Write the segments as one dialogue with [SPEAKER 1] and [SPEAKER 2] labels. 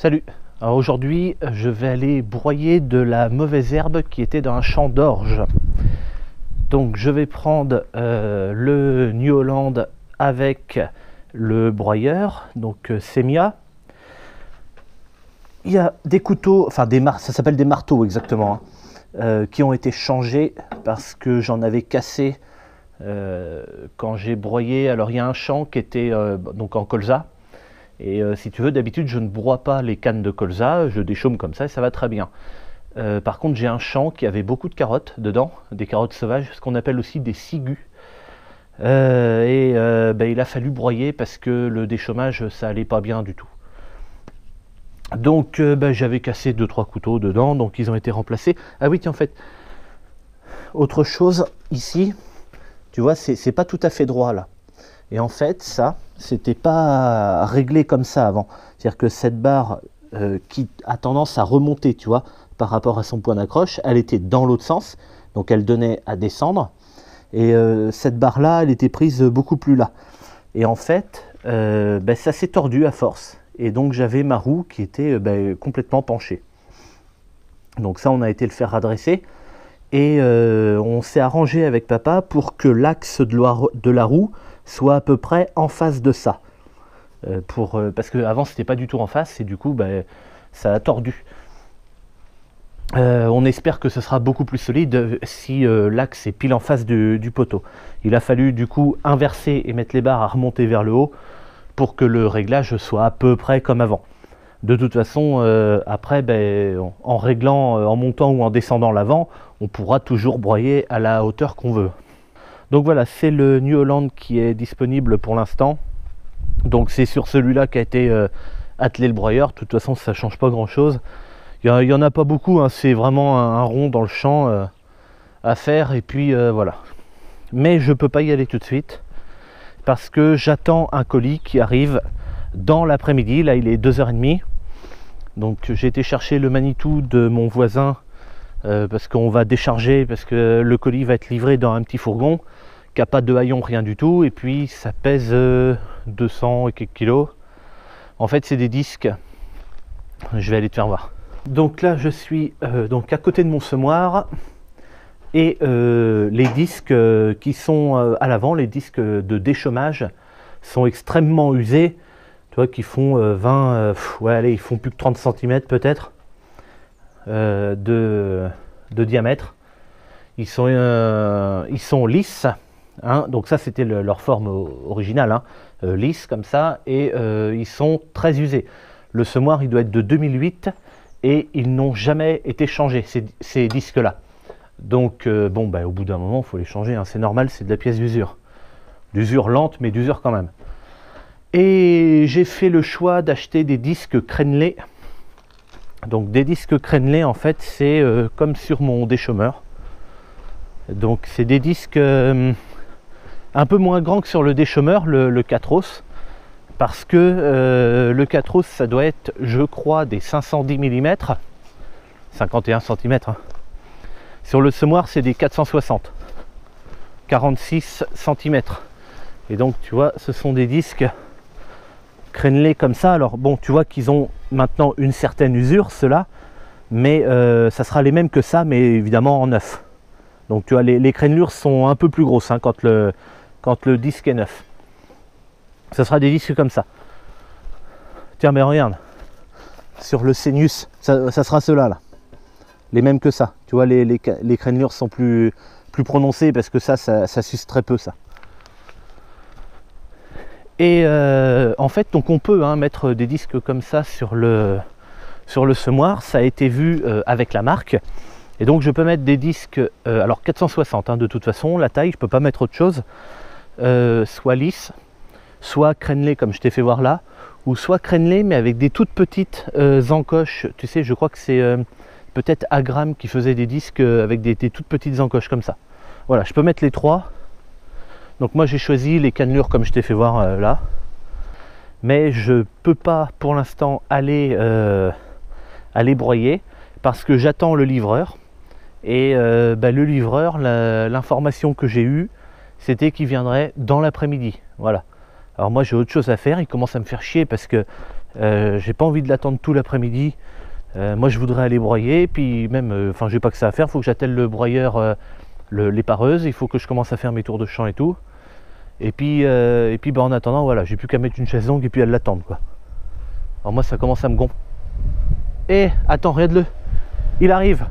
[SPEAKER 1] Salut. Alors aujourd'hui, je vais aller broyer de la mauvaise herbe qui était dans un champ d'orge. Donc je vais prendre le New Holland avec le broyeur, donc Semia. Il y a des couteaux, enfin ça s'appelle des marteaux exactement, qui ont été changés parce que j'en avais cassé quand j'ai broyé. Alors il y a un champ qui était donc en colza. Et si tu veux, d'habitude, je ne broie pas les cannes de colza, je déchaume comme ça et ça va très bien. Par contre, j'ai un champ qui avait beaucoup de carottes dedans, des carottes sauvages, ce qu'on appelle aussi des cigus. Il a fallu broyer parce que le déchaumage, ça allait pas bien du tout. Donc, j'avais cassé 2-3 couteaux dedans, donc ils ont été remplacés. Ah oui, tiens, en fait, autre chose, ici, tu vois, c'est pas tout à fait droit là. Et en fait, ça, c'était pas réglé comme ça avant. C'est-à-dire que cette barre qui a tendance à remonter, tu vois, par rapport à son point d'accroche, elle était dans l'autre sens, donc elle donnait à descendre. Et cette barre-là, elle était prise beaucoup plus là. Et en fait, ça s'est tordu à force. Et donc j'avais ma roue qui était complètement penchée. Donc ça, on a été le faire redresser. Et on s'est arrangé avec papa pour que l'axe de la roue soit à peu près en face de ça. Parce qu'avant, c'était pas du tout en face et du coup, ça a tordu. On espère que ce sera beaucoup plus solide si l'axe est pile en face du poteau. Il a fallu du coup inverser et mettre les barres à remonter vers le haut pour que le réglage soit à peu près comme avant. De toute façon, après, en réglant, en montant ou en descendant l'avant, on pourra toujours broyer à la hauteur qu'on veut. Donc voilà, c'est le New Holland qui est disponible pour l'instant. Donc c'est sur celui-là qu'a été attelé le broyeur. De toute façon, ça ne change pas grand-chose. Il n'y en a pas beaucoup, hein. C'est vraiment un rond dans le champ à faire. Et puis voilà. Mais je ne peux pas y aller tout de suite parce que j'attends un colis qui arrive dans l'après-midi. Là, il est 2h30. Donc j'ai été chercher le Manitou de mon voisin parce qu'on va décharger, parce que le colis va être livré dans un petit fourgon qui n'a pas de haillons, rien du tout, et puis ça pèse 200 et quelques kilos. En fait, c'est des disques. Je vais aller te faire voir. Donc là, je suis donc à côté de mon semoir et les disques qui sont à l'avant, les disques de déchaumage, sont extrêmement usés. Tu vois, qui font 20, allez, ils font plus que 30 cm peut-être de diamètre. Ils sont lisses, hein, donc ça c'était leur forme originale, hein, lisse comme ça, et ils sont très usés. Le semoir, il doit être de 2008 et ils n'ont jamais été changés, ces disques-là. Donc au bout d'un moment, il faut les changer, hein, c'est normal, c'est de la pièce d'usure. D'usure lente, mais d'usure quand même. Et j'ai fait le choix d'acheter des disques crénelés. Donc des disques crénelés, en fait, c'est comme sur mon déchaumeur. Donc c'est des disques un peu moins grands que sur le déchaumeur, le Catros. Parce que le Catros, ça doit être, je crois, des 510 mm. 51 cm. Hein. Sur le semoir, c'est des 460. 46 cm. Et donc, tu vois, ce sont des disques crénelés comme ça. Alors bon, tu vois qu'ils ont maintenant une certaine usure, ceux-là, mais ça sera les mêmes que ça, mais évidemment en neuf. Donc tu vois, les crénelures sont un peu plus grosses, hein, quand le disque est neuf. Ça sera des disques comme ça. Tiens, mais regarde, sur le Senius, ça sera ceux-là, là. Les mêmes que ça. Tu vois, les crénelures sont plus prononcées parce que ça s'use très peu, ça. Et en fait, donc on peut mettre des disques comme ça sur le semoir. Ça a été vu avec la marque. Et donc je peux mettre des disques, alors 460 hein, de toute façon, la taille, je ne peux pas mettre autre chose. Soit lisse, soit crénelé comme je t'ai fait voir là, ou soit crénelé mais avec des toutes petites encoches. Tu sais, je crois que c'est peut-être Agram qui faisait des disques avec des toutes petites encoches comme ça. Voilà, je peux mettre les trois. Donc moi j'ai choisi les cannelures comme je t'ai fait voir là. Mais je peux pas pour l'instant aller broyer parce que j'attends le livreur. Et le livreur, l'information que j'ai eue, c'était qu'il viendrait dans l'après-midi. Voilà. Alors moi j'ai autre chose à faire, il commence à me faire chier parce que J'ai pas envie de l'attendre tout l'après-midi. Moi je voudrais aller broyer, puis même, enfin j'ai pas que ça à faire, il faut que j'attelle le broyeur, les pareuses, il faut que je commence à faire mes tours de champ et tout. Et puis bah, en attendant, voilà, j'ai plus qu'à mettre une chaise longue et puis à l'attendre quoi. Alors moi ça commence à me gonfler. Eh, attends, regarde-le, il arrive.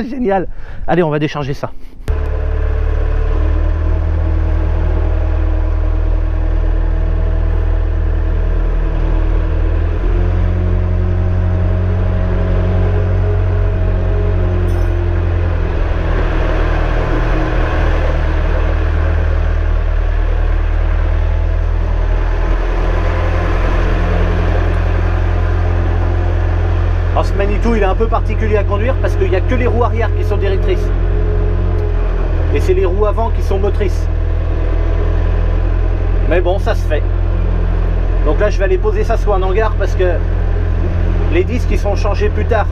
[SPEAKER 1] Génial. Allez, on va décharger ça. Alors ce Manitou il est un peu particulier à conduire parce qu'il n'y a que les roues arrière qui sont directrices. Et c'est les roues avant qui sont motrices. Mais bon, ça se fait. Donc là je vais aller poser ça sur un hangar parce que les disques ils sont changés plus tard.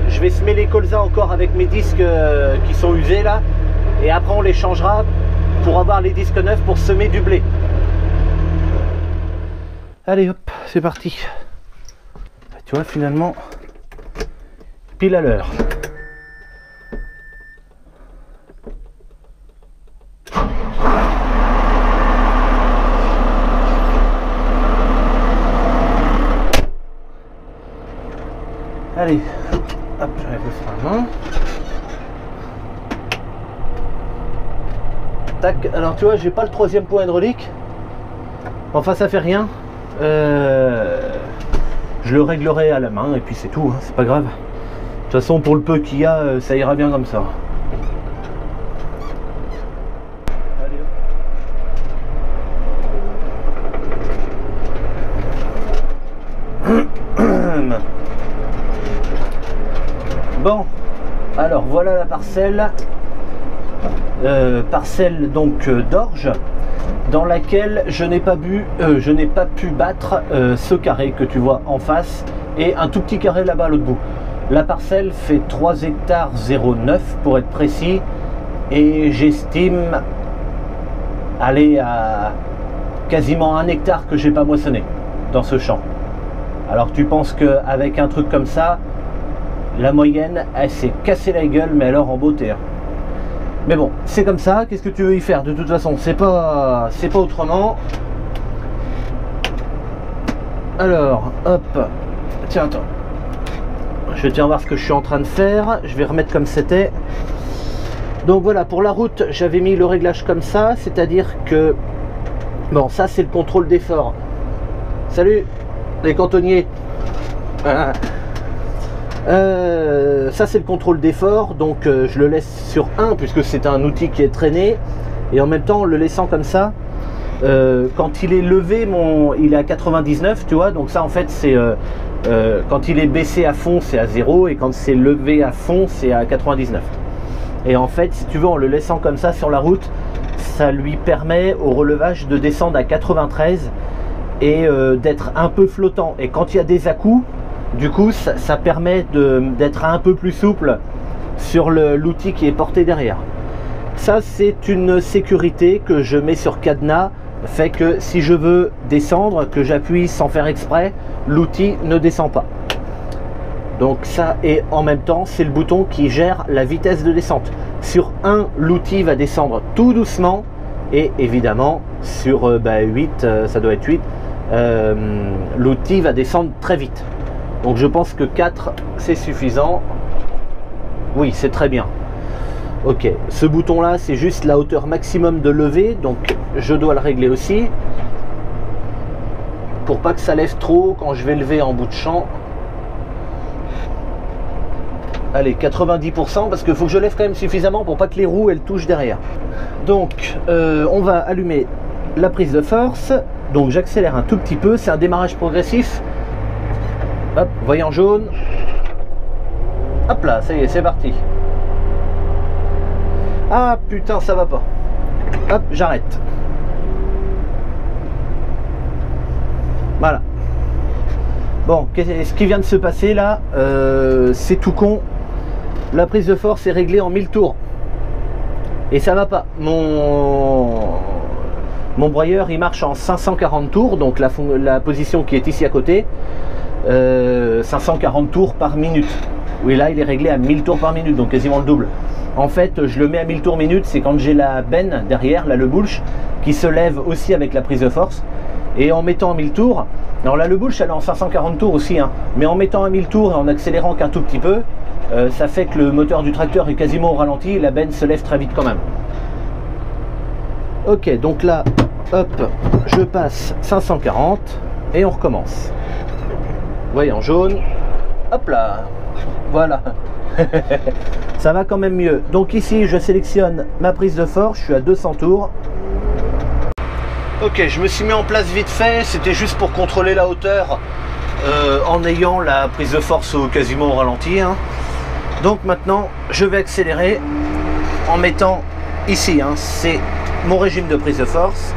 [SPEAKER 1] Je vais semer les colzas encore avec mes disques qui sont usés là. Et après on les changera pour avoir les disques neufs pour semer du blé. Allez hop, c'est parti. Tu vois, finalement, pile à l'heure. Allez, hop, j'enlève le frein à main. Tac, alors tu vois, j'ai pas le troisième point hydraulique. Enfin, ça fait rien. Je le réglerai à la main et puis c'est tout, hein, c'est pas grave. De toute façon, pour le peu qu'il y a, ça ira bien comme ça. Bon, alors voilà la parcelle. Parcelle donc d'orge, dans laquelle je n'ai pas pu battre ce carré que tu vois en face et un tout petit carré là-bas à l'autre bout. La parcelle fait 3 hectares 0,9 pour être précis et j'estime aller à quasiment 1 hectare que j'ai pas moissonné dans ce champ. Alors tu penses qu'avec un truc comme ça, la moyenne elle s'est cassée la gueule, mais alors en beauté hein. Mais bon, c'est comme ça, qu'est-ce que tu veux y faire? De toute façon, c'est pas autrement. Alors, hop, tiens, attends. Je tiens voir ce que je suis en train de faire. Je vais remettre comme c'était. Donc voilà, pour la route, j'avais mis le réglage comme ça, c'est-à-dire que... Bon, ça c'est le contrôle d'effort. Salut, les cantonniers. Ça c'est le contrôle d'effort, donc je le laisse sur 1 puisque c'est un outil qui est traîné, et en même temps en le laissant comme ça, quand il est levé, il est à 99, tu vois, donc ça en fait c'est quand il est baissé à fond c'est à 0 et quand c'est levé à fond c'est à 99. Et en fait si tu veux, en le laissant comme ça sur la route, ça lui permet au relevage de descendre à 93 et d'être un peu flottant, et quand il y a des à-coups, du coup ça permet d'être un peu plus souple sur l'outil qui est porté derrière. Ça c'est une sécurité que je mets sur cadenas, fait que si je veux descendre, que j'appuie sans faire exprès, l'outil ne descend pas. Donc ça, et en même temps c'est le bouton qui gère la vitesse de descente. Sur 1, l'outil va descendre tout doucement, et évidemment sur 8, ça doit être 8, l'outil va descendre très vite. Donc je pense que 4 c'est suffisant. Oui, c'est très bien. Ok, ce bouton là c'est juste la hauteur maximum de levée, donc je dois le régler aussi pour pas que ça lève trop quand je vais lever en bout de champ. Allez, 90%, parce qu'il faut que je lève quand même suffisamment pour pas que les roues elles touchent derrière. Donc on va allumer la prise de force, donc j'accélère un tout petit peu, c'est un démarrage progressif. Hop, voyant jaune. Hop là, ça y est, c'est parti. Ah putain, ça va pas. Hop, j'arrête. Voilà. Bon, ce qui vient de se passer là, c'est tout con. La prise de force est réglée en 1000 tours. Et ça va pas. Mon broyeur il marche en 540 tours, donc la position qui est ici à côté, 540 tours par minute. Oui, là il est réglé à 1000 tours par minute, donc quasiment le double. En fait, je le mets à 1000 tours minute, c'est quand j'ai la benne derrière, là le bulge, qui se lève aussi avec la prise de force. Et en mettant à 1000 tours, alors là le bulge elle est en 540 tours aussi, hein, mais en mettant à 1000 tours et en accélérant qu'un tout petit peu, ça fait que le moteur du tracteur est quasiment au ralenti et la benne se lève très vite quand même. Ok, donc là, hop, je passe 540 et on recommence. Vous voyez en jaune, hop là, voilà. Ça va quand même mieux. Donc ici, je sélectionne ma prise de force, je suis à 200 tours. Ok, je me suis mis en place vite fait, c'était juste pour contrôler la hauteur en ayant la prise de force quasiment au ralenti, hein. Donc maintenant, je vais accélérer en mettant ici, hein, c'est mon régime de prise de force.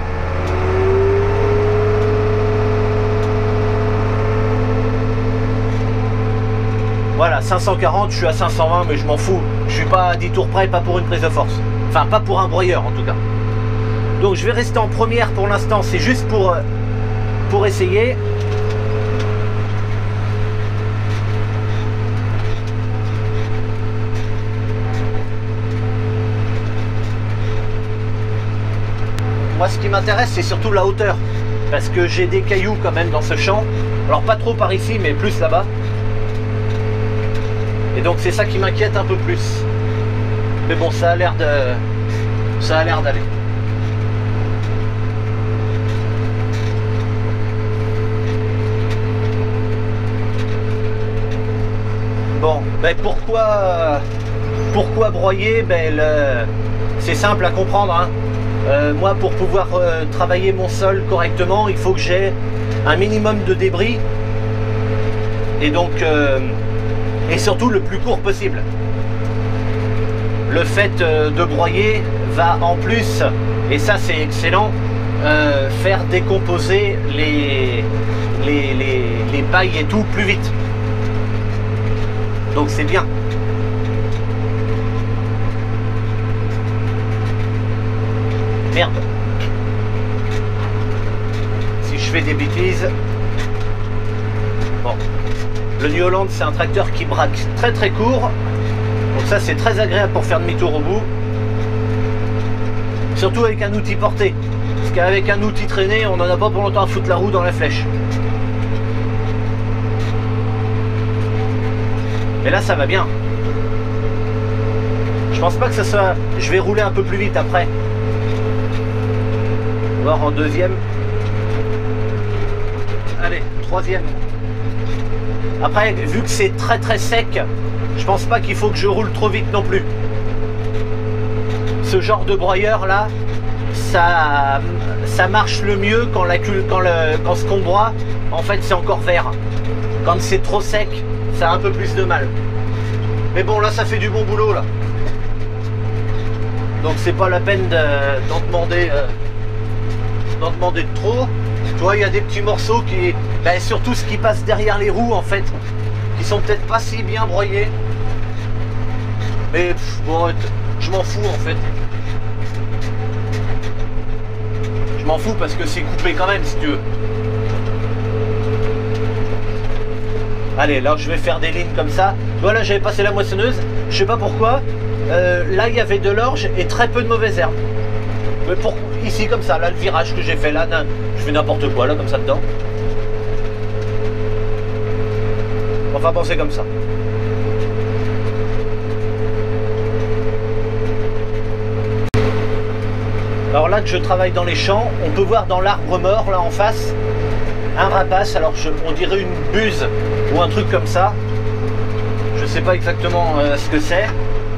[SPEAKER 1] Voilà, 540, je suis à 520, mais je m'en fous. Je suis pas à 10 tours près, pas pour une prise de force. Enfin, pas pour un broyeur en tout cas. Donc je vais rester en première pour l'instant, c'est juste pour essayer. Moi ce qui m'intéresse c'est surtout la hauteur, parce que j'ai des cailloux quand même dans ce champ. Alors pas trop par ici, mais plus là-bas. Et donc c'est ça qui m'inquiète un peu plus. Mais bon, ça a l'air d'aller. Bon, ben pourquoi broyer? Ben c'est simple à comprendre, hein. Moi, pour pouvoir travailler mon sol correctement, il faut que j'ai un minimum de débris. Et donc, et surtout le plus court possible. Le fait de broyer va en plus, et ça c'est excellent, faire décomposer les pailles et tout plus vite. Donc c'est bien. Merde. Si je fais des bêtises. Bon. Le New Holland c'est un tracteur qui braque très très court. Donc ça c'est très agréable pour faire demi-tour au bout. Surtout avec un outil porté. Parce qu'avec un outil traîné, on n'en a pas pour longtemps à foutre la roue dans la flèche. Et là ça va bien. Je pense pas que ça soit... Je vais rouler un peu plus vite après. On va voir en deuxième. Allez, troisième. Après, vu que c'est très très sec, je pense pas qu'il faut que je roule trop vite non plus. Ce genre de broyeur là, ça marche le mieux quand ce qu'on broie, en fait c'est encore vert. Quand c'est trop sec, ça a un peu plus de mal. Mais bon, là ça fait du bon boulot là. Donc c'est pas la peine d'en demander de trop. Tu vois, il y a des petits morceaux qui... Ben, surtout ce qui passe derrière les roues en fait, qui sont peut-être pas si bien broyés. Mais bon, je m'en fous en fait. Je m'en fous parce que c'est coupé quand même si tu veux. Allez, là je vais faire des lignes comme ça. Voilà, j'avais passé la moissonneuse, je sais pas pourquoi. Là il y avait de l'orge et très peu de mauvaises herbes. Mais pour ici comme ça, là le virage que j'ai fait là, je fais n'importe quoi là comme ça dedans. Enfin penser comme ça. Alors là que je travaille dans les champs, on peut voir dans l'arbre mort là en face un rapace. Alors on dirait une buse ou un truc comme ça. Je sais pas exactement ce que c'est,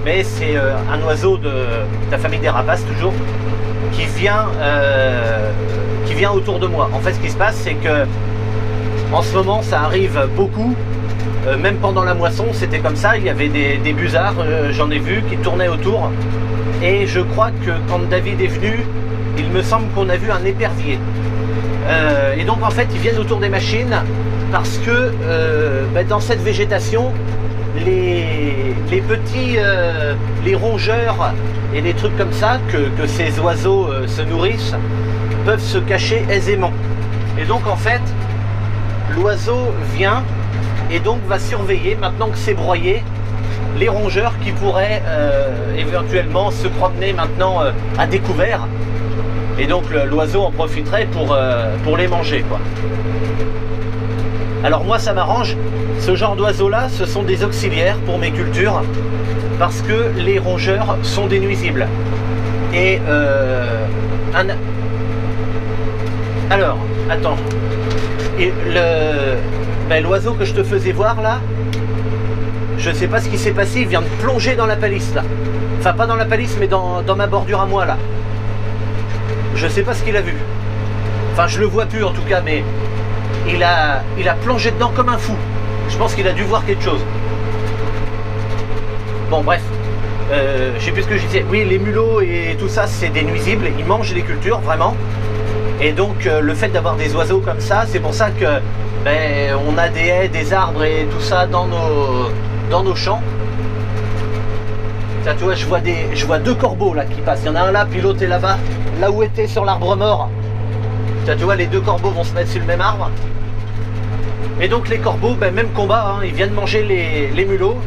[SPEAKER 1] mais c'est un oiseau de la famille des rapaces toujours qui vient autour de moi. En fait ce qui se passe c'est que en ce moment ça arrive beaucoup. Même pendant la moisson c'était comme ça, il y avait des busards, j'en ai vu qui tournaient autour. Et je crois que quand David est venu, il me semble qu'on a vu un épervier. Et donc en fait ils viennent autour des machines parce que dans cette végétation, les petits, les rongeurs et les trucs comme ça que ces oiseaux se nourrissent, peuvent se cacher aisément. Et donc en fait, l'oiseau vient et donc va surveiller, maintenant que c'est broyé, les rongeurs qui pourraient éventuellement se promener maintenant à découvert. Et donc l'oiseau en profiterait pour les manger, quoi. Alors moi ça m'arrange, ce genre d'oiseaux là, ce sont des auxiliaires pour mes cultures, parce que les rongeurs sont des nuisibles. Et alors, attends. Et l'oiseau que je te faisais voir là, je sais pas ce qui s'est passé, il vient de plonger dans la palisse là. Enfin pas dans la palisse mais dans ma bordure à moi là. Je sais pas ce qu'il a vu. Enfin je le vois plus en tout cas, mais il a plongé dedans comme un fou. Je pense qu'il a dû voir quelque chose. Bon bref, je sais plus ce que je disais. Oui, les mulots et tout ça c'est des nuisibles, ils mangent les cultures vraiment. Et donc le fait d'avoir des oiseaux comme ça, c'est pour ça que on a des haies, des arbres et tout ça dans nos champs. Tiens, tu vois, je vois deux corbeaux là qui passent. Il y en a un là, puis l'autre est là-bas, là où était sur l'arbre mort. Tiens, tu vois, les deux corbeaux vont se mettre sur le même arbre. Et donc les corbeaux, même combat, hein, ils viennent manger les mulots.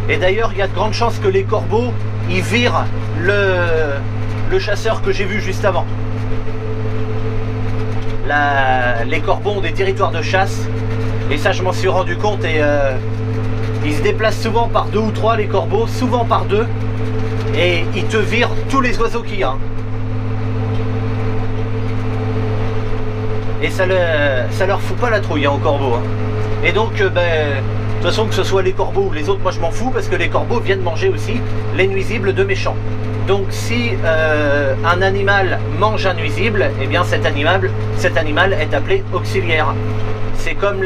[SPEAKER 1] Et d'ailleurs, il y a de grandes chances que les corbeaux, ils virent le chasseur que j'ai vu juste avant. Les corbeaux ont des territoires de chasse, et ça je m'en suis rendu compte, et ils se déplacent souvent par deux ou trois, les corbeaux, souvent par deux, et ils te virent tous les oiseaux qu'il y a. Et ça leur fout pas la trouille aux corbeaux. Hein. Et donc, de toute façon, que ce soit les corbeaux ou les autres, moi je m'en fous, parce que les corbeaux viennent manger aussi les nuisibles de mes champs. Donc si un animal mange un nuisible, eh bien cet animal est appelé auxiliaire. C'est comme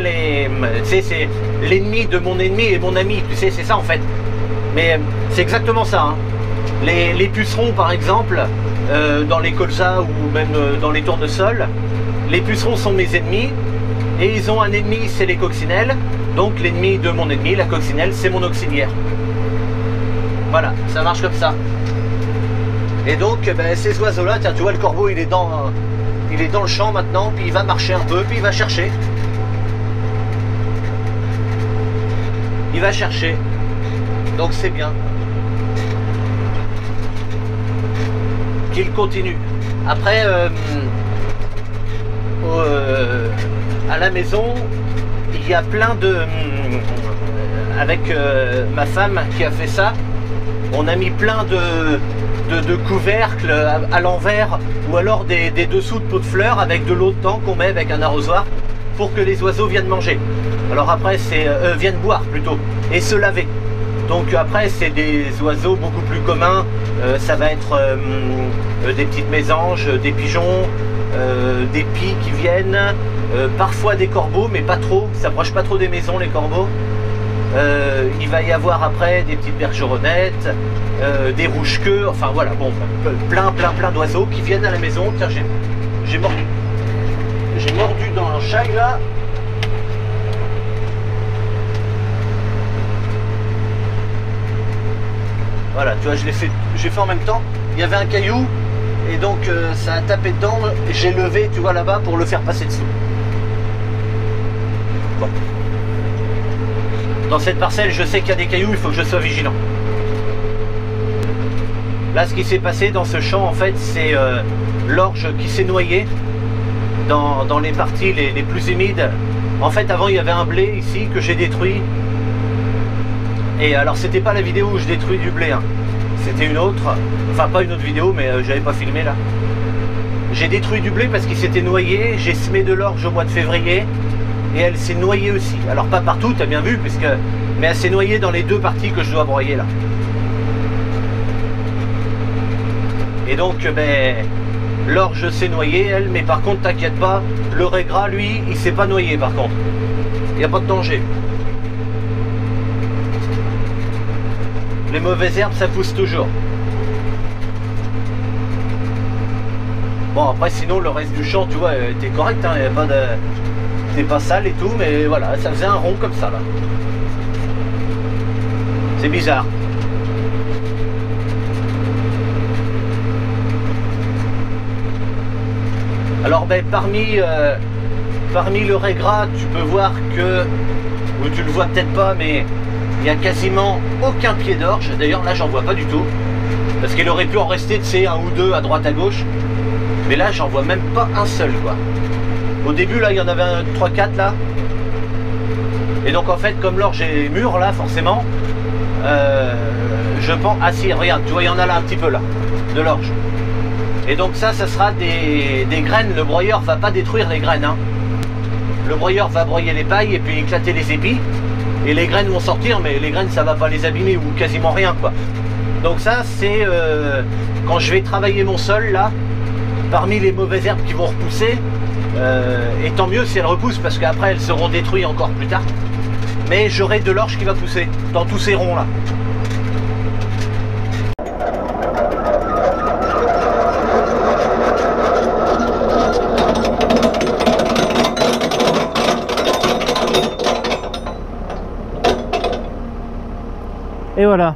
[SPEAKER 1] c'est l'ennemi de mon ennemi et mon ami, tu sais, c'est ça en fait. Mais c'est exactement ça. Hein. Les pucerons par exemple, dans les colzas ou même dans les tournesols, les pucerons sont mes ennemis, et ils ont un ennemi, c'est les coccinelles. Donc l'ennemi de mon ennemi, la coccinelle, c'est mon auxiliaire. Voilà, ça marche comme ça. Et donc ces oiseaux là, tiens tu vois le corbeau il est dans le champ maintenant, puis il va marcher un peu, puis il va chercher. Il va chercher. Donc c'est bien. Qu'il continue. Après à la maison, il y a plein de avec ma femme qui a fait ça, on a mis plein de couvercles à l'envers, ou alors des dessous de pots de fleurs avec de l'eau dedans qu'on met avec un arrosoir pour que les oiseaux viennent manger. Alors après c'est viennent boire plutôt et se laver. Donc après c'est des oiseaux beaucoup plus communs, ça va être des petites mésanges, des pigeons, des pies qui viennent, parfois des corbeaux mais pas trop, ils s'approchent pas trop des maisons les corbeaux. Il va y avoir après des petites bergeronnettes, des rouges-queues, enfin voilà, bon, plein d'oiseaux qui viennent à la maison. Tiens, j'ai mordu dans un chai là. Voilà, tu vois, j'ai fait en même temps. Il y avait un caillou et donc ça a tapé dedans. J'ai levé, tu vois là-bas, pour le faire passer dessous. Bon. Dans cette parcelle, je sais qu'il y a des cailloux, il faut que je sois vigilant. Là, ce qui s'est passé dans ce champ, en fait, c'est l'orge qui s'est noyée dans les parties les plus humides. En fait, avant, il y avait un blé ici que j'ai détruit. Et alors, c'était pas la vidéo où je détruis du blé, hein. C'était une autre. Enfin, pas une autre vidéo, mais j'avais pas filmé là. J'ai détruit du blé parce qu'il s'était noyé. J'ai semé de l'orge au mois de février. Et elle s'est noyée aussi. Alors pas partout, t'as bien vu, mais elle s'est noyée dans les deux parties que je dois broyer là. Et donc l'orge s'est noyée elle, mais par contre t'inquiète pas, le régras lui il s'est pas noyé par contre. Il n'y a pas de danger. Les mauvaises herbes ça pousse toujours. Bon après sinon le reste du champ tu vois était correct, hein, il n'y avait pas de... C'est pas sale et tout, mais voilà, ça faisait un rond comme ça là. C'est bizarre. Alors ben, parmi le raie gras, tu peux voir que, ou tu le vois peut-être pas, mais il n'y a quasiment aucun pied d'orge. D'ailleurs là j'en vois pas du tout, parce qu'il aurait pu en rester, tu sais, un ou deux à droite à gauche, mais là j'en vois même pas un seul quoi. Au début là il y en avait 3-4 là, et donc en fait comme l'orge est mûre là forcément, je pense, ah si regarde, tu vois il y en a là un petit peu là, de l'orge. Et donc ça sera des graines. Le broyeur va pas détruire les graines, hein. Le broyeur va broyer les pailles et puis éclater les épis, et les graines vont sortir, mais les graines ça va pas les abîmer ou quasiment rien quoi. Donc ça c'est quand je vais travailler mon sol là, parmi les mauvaises herbes qui vont repousser, et tant mieux si elles repoussent, parce qu'après elles seront détruites encore plus tard, mais j'aurai de l'orge qui va pousser dans tous ces ronds là. Et voilà,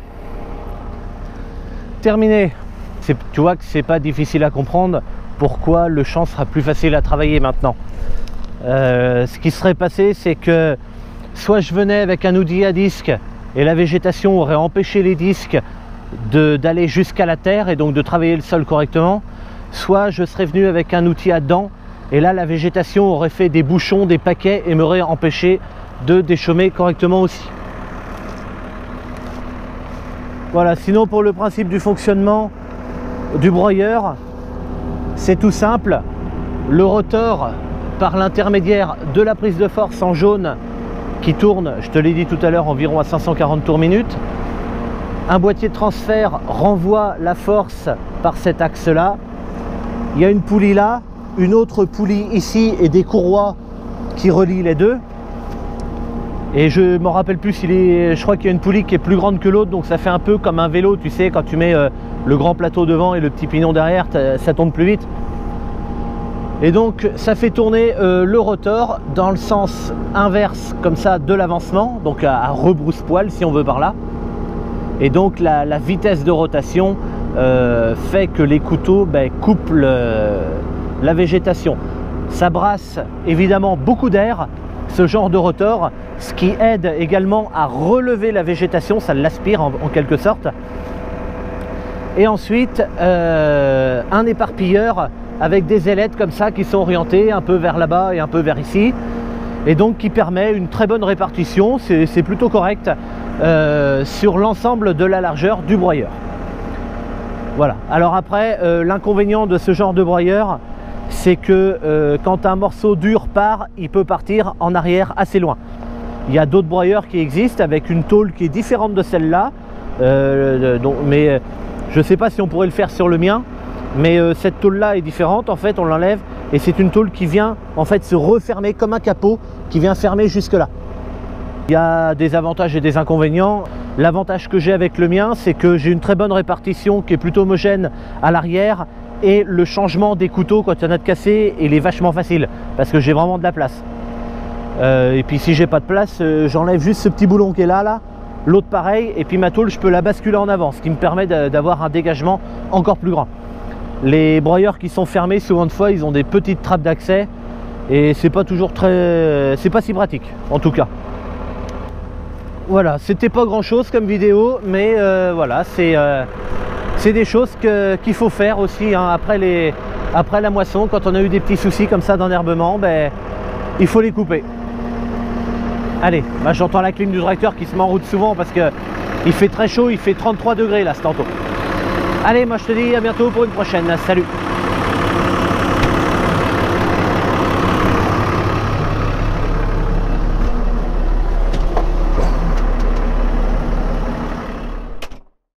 [SPEAKER 1] terminé. Tu vois que c'est pas difficile à comprendre pourquoi le champ sera plus facile à travailler maintenant. Ce qui serait passé, c'est que soit je venais avec un outil à disque et la végétation aurait empêché les disques d'aller jusqu'à la terre et donc de travailler le sol correctement, soit je serais venu avec un outil à dents et là la végétation aurait fait des bouchons, des paquets et m'aurait empêché de déchaumer correctement aussi. Voilà, sinon pour le principe du fonctionnement du broyeur, c'est tout simple. Le rotor par l'intermédiaire de la prise de force en jaune qui tourne, je te l'ai dit tout à l'heure, environ à 540 tours minute. Un boîtier de transfert renvoie la force par cet axe-là. Il y a une poulie là, une autre poulie ici et des courroies qui relient les deux. Et je ne me rappelle plus je crois qu'il y a une poulie qui est plus grande que l'autre, donc ça fait un peu comme un vélo, tu sais, quand tu mets le grand plateau devant et le petit pignon derrière, ça tourne plus vite. Et donc ça fait tourner le rotor dans le sens inverse comme ça de l'avancement, donc à rebrousse-poil si on veut par là. Et donc la vitesse de rotation fait que les couteaux coupent la végétation. Ça brasse évidemment beaucoup d'air, ce genre de rotor, ce qui aide également à relever la végétation, ça l'aspire en quelque sorte. Et ensuite un éparpilleur avec des ailettes comme ça qui sont orientées un peu vers là-bas et un peu vers ici, et donc qui permet une très bonne répartition, c'est plutôt correct sur l'ensemble de la largeur du broyeur. Voilà, alors après l'inconvénient de ce genre de broyeur, c'est que quand un morceau dur part, il peut partir en arrière assez loin. Il y a d'autres broyeurs qui existent avec une tôle qui est différente de celle-là, mais je ne sais pas si on pourrait le faire sur le mien, mais cette tôle-là est différente. En fait, on l'enlève et c'est une tôle qui vient en fait se refermer comme un capot, qui vient fermer jusque-là. Il y a des avantages et des inconvénients. L'avantage que j'ai avec le mien, c'est que j'ai une très bonne répartition qui est plutôt homogène à l'arrière, et le changement des couteaux quand il y en a de cassé, il est vachement facile parce que j'ai vraiment de la place. Et puis si j'ai pas de place, j'enlève juste ce petit boulon qui est là, l'autre pareil, et puis ma tôle je peux la basculer en avant, ce qui me permet d'avoir un dégagement encore plus grand. Les broyeurs qui sont fermés, souvent de fois ils ont des petites trappes d'accès et c'est pas toujours c'est pas si pratique en tout cas. Voilà, c'était pas grand chose comme vidéo, mais voilà, c'est des choses qu'il faut faire aussi hein, après la moisson. Quand on a eu des petits soucis comme ça d'enherbement, il faut les couper. Allez, j'entends la clim du tracteur qui se met en route souvent parce qu'il fait très chaud, il fait 33 degrés là ce tantôt. Allez, moi je te dis à bientôt pour une prochaine. Salut!